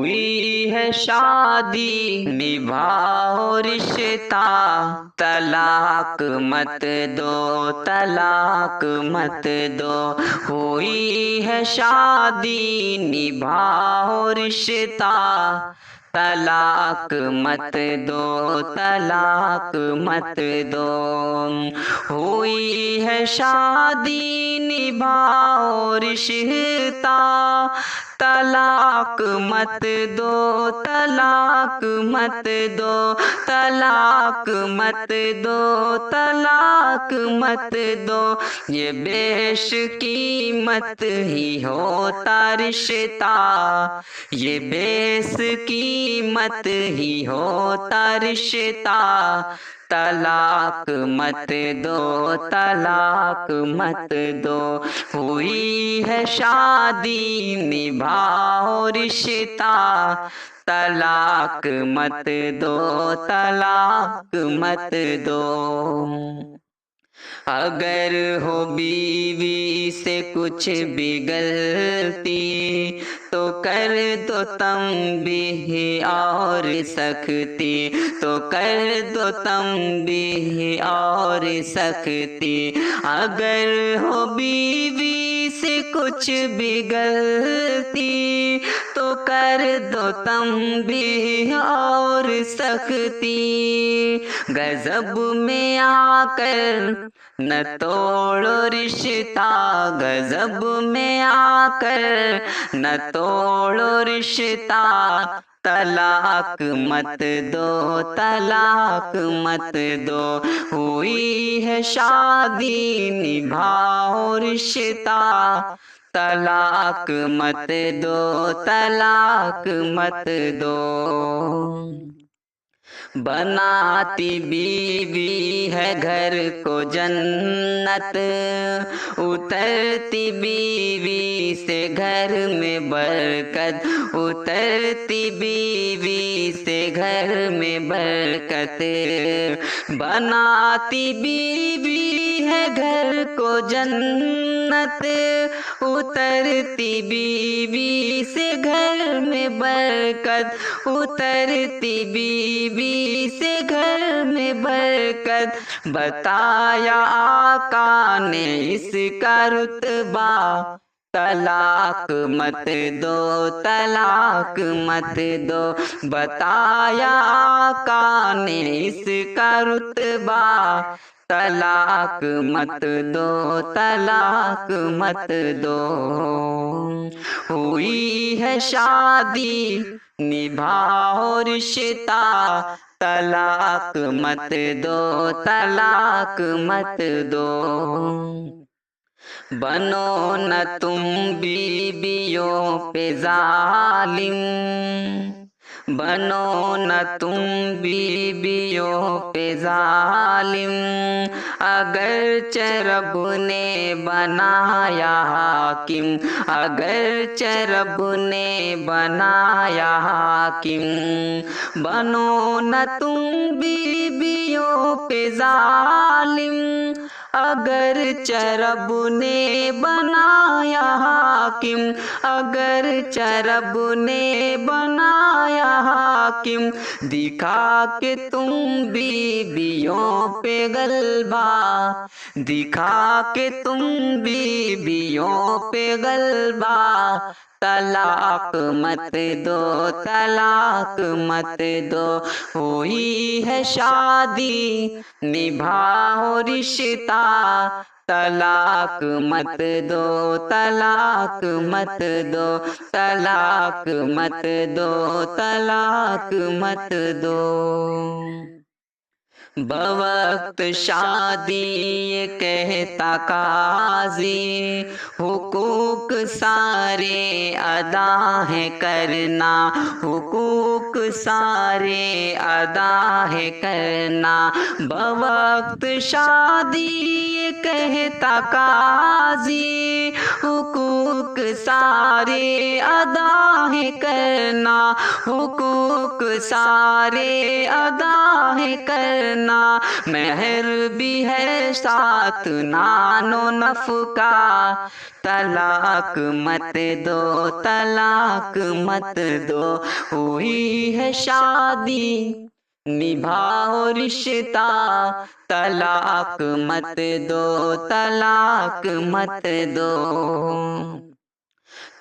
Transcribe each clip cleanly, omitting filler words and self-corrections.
हुई है शादी निभाओ रिश्ता, तलाक मत दो, तलाक मत दो। हुई है शादी निभाओ रिश्ता, तलाक मत दो, तलाक मत दो। हुई है शादी निभाओ रिश्ता, तलाक मत दो, तलाक मत दो, तलाक मत दो, तलाक मत दो। ये बेशकीमत ही होता रिश्ता, ये बेशकीमत ही होता रिश्ता, तलाक मत दो, तलाक मत दो। हुई है शादी निभाओ रिश्ता, तलाक मत दो, तलाक मत दो। अगर हो बीवी से कुछ भी गलती, तो कर दो तंबीह और सख्ती, तो कर दो तंबीह और सख्ती। अगर हो बीवी से कुछ भी गलती, तो कर दो तंबीह और सख्ती। गजब में आकर न तोड़ो रिश्ता, गजब में आकर न तोड़ो रिश्ता, तलाक मत दो, तलाक मत दो। हुई है शादी निभाओ रिश्ता, तलाक मत दो, तलाक मत दो। बनाती बीवी है घर को जन्नत, उतरती बीवी से घर में बरकत, उतरती बीवी से घर में बरकत। बनाती बीवी है घर को जन्नत, उतरती बीवी से घर में बरकत, उतरती बीवी से घर में बरकत। बताया आका ने इसका रुतबा, तलाक मत दो, तलाक मत दो। बताया आका ने इसका रुतबा, तलाक मत दो, तलाक मत दो। हुई है शादी निभाओ रिश्ता, तलाक मत दो, तलाक मत दो। बनो न तुम बीवियों पे जालिम, बनो न तुम बीवियों पे जालिम। अगर रब ने बनाया हाकिम, अगर रब ने बनाया हाकिम। बनो न तुम बीवियों पे जालिम, अगर रब ने बनाया हाकिम, अगर रब ने बनाया हाकिम। दिखा के तुम बीवियों पे गलबा, दिखा के तुम बीवियों पे गलबा, तलाक मत दो, तलाक मत दो। हुई है शादी निभाओ रिश्ता, तलाक मत दो, तलाक मत दो, तलाक मत दो, तलाक मत दो। बवक्त शादी ये कहता काजी, हुकूक सारे अदा है करना, हुकूक सारे अदा है करना। बवक्त शादी ये कहता काजी, हुकूक हुकूक सारे अदा है करना, हुकूक सारे अदा है करना। महर भी है साथ नानो नफका, तलाक मत दो, तलाक मत दो। हुई है शादी निभाओ रिश्ता, तलाक मत दो, तलाक मत दो।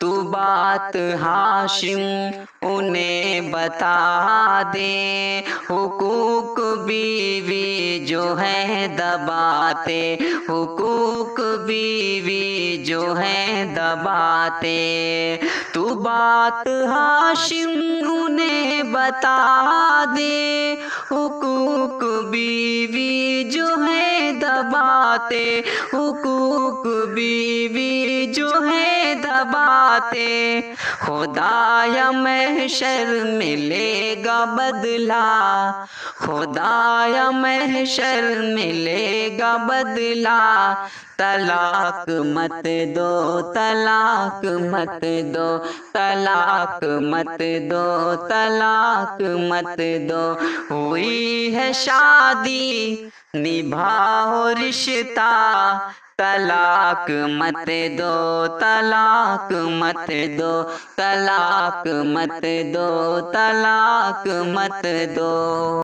तू बात हाशिम उन्हें बता दे, हुकूक बीवी जो है दबाते, हुकूक बीवी जो है दबाते। तू बात हाशिम उन्हें बता दे, हुकूक बीवी जो है दबाते, हुकूक बीवी जो है दबाते। खुदाया महशर मिलेगा बदला, खुदाया महशर मिलेगा बदला। तलाक मत दो, तलाक मत दो, तलाक मत दो, तलाक मत दो। हुई है शादी निभाओ रिश्ता, तलाक मत दो, तलाक मत दो, तलाक मत दो, तलाक मत दो।